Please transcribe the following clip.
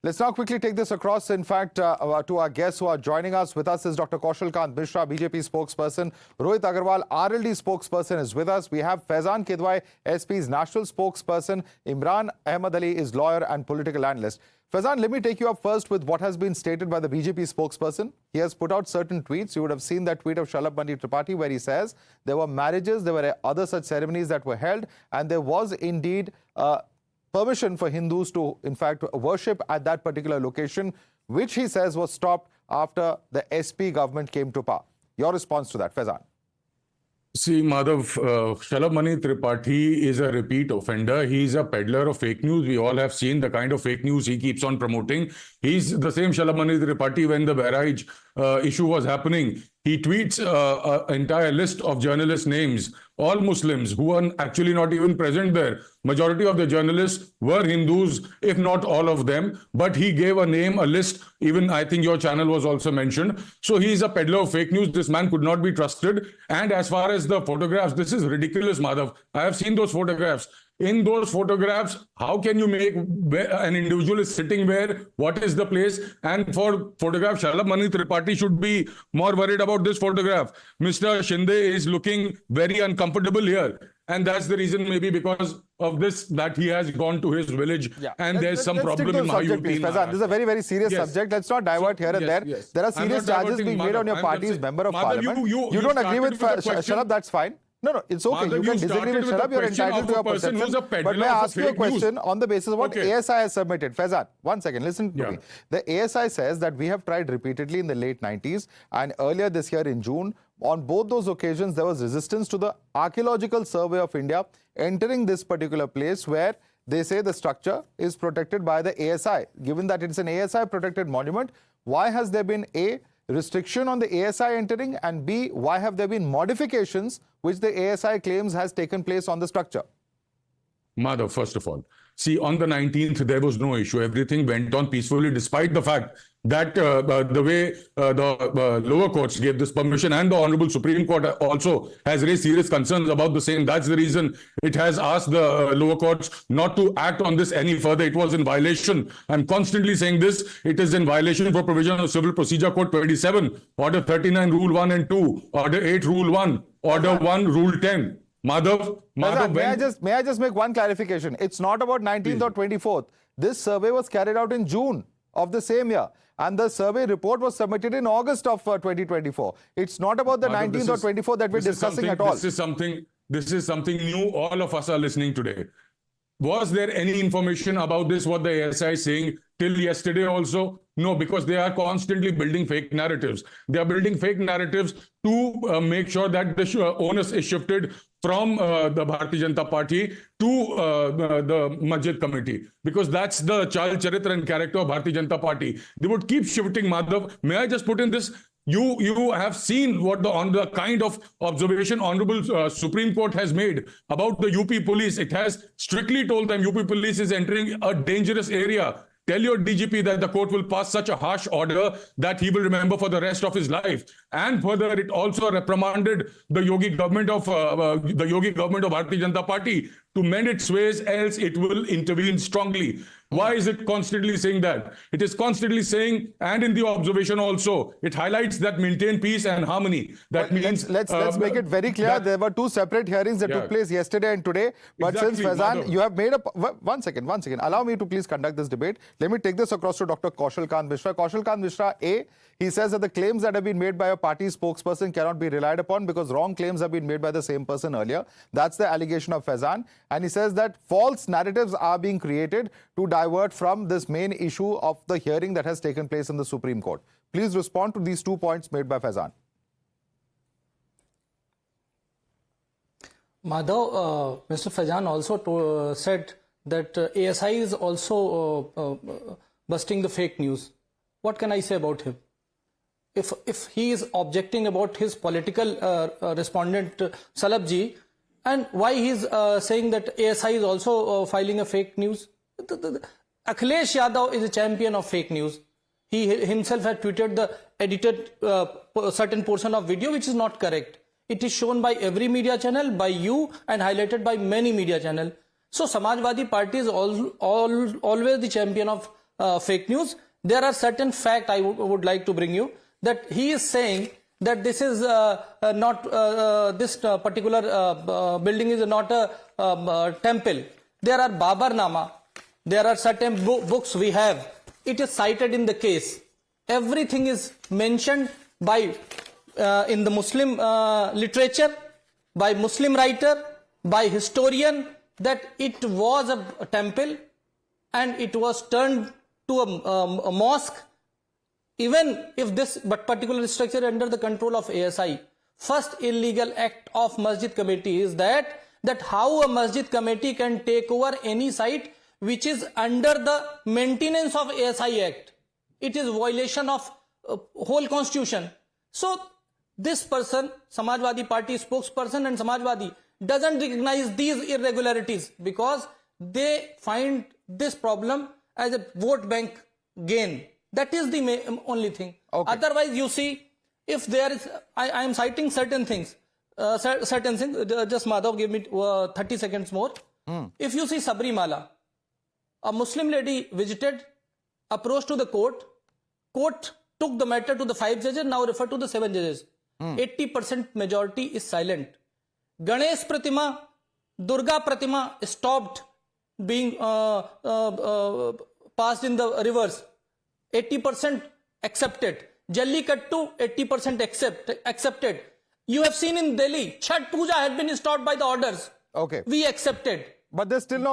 Let's now quickly take this across, in fact, to our guests who are joining us. With us is Dr. Kaushal Kant Mishra, BJP spokesperson. Rohit Agarwal, RLD spokesperson, is with us. We have Faizan Kidwai, SP's national spokesperson. Imran Ahmed Ali is lawyer and political analyst. Faizan, let me take you up first with what has been stated by the BJP spokesperson. He has put out certain tweets. You would have seen that tweet of Shalabh Tripathi where he says there were marriages, there were other such ceremonies that were held, and there was indeed permission for Hindus to, in fact, worship at that particular location, which he says was stopped after the SP government came to power. Your response to that, Faizan? See, Madhav, Shalabh Tripathi is a repeat offender. He's a peddler of fake news. We all have seen the kind of fake news he keeps on promoting. He's the same Shalabh Tripathi when the Bahraj issue was happening. He tweets an entire list of journalist names, all Muslims who are actually not even present there. Majority of the journalists were Hindus, if not all of them. But he gave a name, a list. Even I think your channel was also mentioned. So he's a peddler of fake news. This man could not be trusted. And as far as the photographs, this is ridiculous, Madhav. I have seen those photographs. In those photographs, how can you make an individual is sitting where, what is the place? And for photograph, Shalabh Tripathi should be more worried about this photograph. Mr. Shinde is looking very uncomfortable here. And that's the reason, maybe because of this, that he has gone to his village. And there's some problem in Mahayuti. This is a very, very serious subject. Let's not divert here and there. There are serious charges being made on your party's member of parliament. You don't agree with Shalabh, that's fine. No, it's okay. You can disagree with Shalabh. You're entitled to your perception. But may I ask you a question on the basis of what ASI has submitted? Faizan, 1 second, listen to me. The ASI says that we have tried repeatedly in the late 90s and earlier this year in June. On both those occasions, there was resistance to the Archaeological Survey of India entering this particular place where they say the structure is protected by the ASI. Given that it's an ASI protected monument, why has there been A, restriction on the ASI entering, and B, why have there been modifications which the ASI claims has taken place on the structure? Madhav, first of all, see, on the 19th, there was no issue. Everything went on peacefully, despite the fact that the way the lower courts gave this permission, and the Honorable Supreme Court also has raised serious concerns about the same. That's the reason it has asked the lower courts not to act on this any further. It was in violation. I'm constantly saying this. It is in violation for provision of Civil Procedure Code 27, Order 39, Rule 1 and 2, Order 8, Rule 1, Order 1, Rule 10. Madhav, may I just make one clarification? It's not about 19th or 24th. This survey was carried out in June of the same year. And the survey report was submitted in August of 2024. It's not about the 19th or 24th that we're discussing at all. This is something new. All of us are listening today. Was there any information about this, what the ASI is saying, till yesterday also? No, because they are constantly building fake narratives. They are building fake narratives to make sure that the onus is shifted from the Bharatiya Janata Party to the Masjid committee, because that's the chal charitra and character of Bharatiya Janata Party. They would keep shifting, Madhav. May I just put in this? You have seen what the kind of observation Honorable Supreme Court has made about the UP police. It has strictly told them UP police is entering a dangerous area. Tell your DGP that the court will pass such a harsh order that he will remember for the rest of his life. And further, it also reprimanded the Yogi government of Bharatiya Janata Party to mend its ways, else it will intervene strongly. Why is it constantly saying that? It is constantly saying, and in the observation also, it highlights that maintain peace and harmony. That means let's make it very clear. There were two separate hearings that took place yesterday and today. But since Faizan, you have made up. One second. Allow me to please conduct this debate. Let me take this across to Dr. Kaushal Kant Mishra. Kaushal Kant Mishra, A, he says that the claims that have been made by a party spokesperson cannot be relied upon because wrong claims have been made by the same person earlier. That's the allegation of Faizan. And he says that false narratives are being created to divert from this main issue of the hearing that has taken place in the Supreme Court. Please respond to these 2 points made by Faizan. Madhav, Mr. Faizan also said that ASI is also busting the fake news. What can I say about him? If he is objecting about his political respondent Shalabh ji, and why he is saying that ASI is also filing a fake news? Akhilesh Yadav is a champion of fake news. He himself had tweeted the edited certain portion of video which is not correct. It is shown by every media channel, by you, and highlighted by many media channels. So Samajwadi Party is always the champion of fake news. There are certain facts I would like to bring you, that he is saying that this is this particular building is not a temple. There are Babarnama. There are certain books we have. It is cited in the case. Everything is mentioned by in the Muslim literature, by Muslim writer, by historian, that it was a temple and it was turned to a mosque. Even if this particular structure is under the control of ASI, first illegal act of Masjid committee is that how a Masjid committee can take over any site which is under the maintenance of ASI Act. It is violation of whole constitution. So this person, Samajwadi party spokesperson and Samajwadi, doesn't recognize these irregularities because they find this problem as a vote bank gain. That is the only thing. Okay. Otherwise, you see, if there is, I am citing certain things. Just Madhav, give me 30 seconds more. If you see Sabrimala, a Muslim lady visited, approached to the court took the matter to the 5 judges, now refer to the 7 judges. 80% majority is silent. Ganesh Pratima, Durga Pratima stopped being passed in the rivers. 80% accepted. Jallikattu, 80% accepted. You have seen in Delhi, Chhat Puja had been stopped by the orders. Okay. We accepted. But there's still no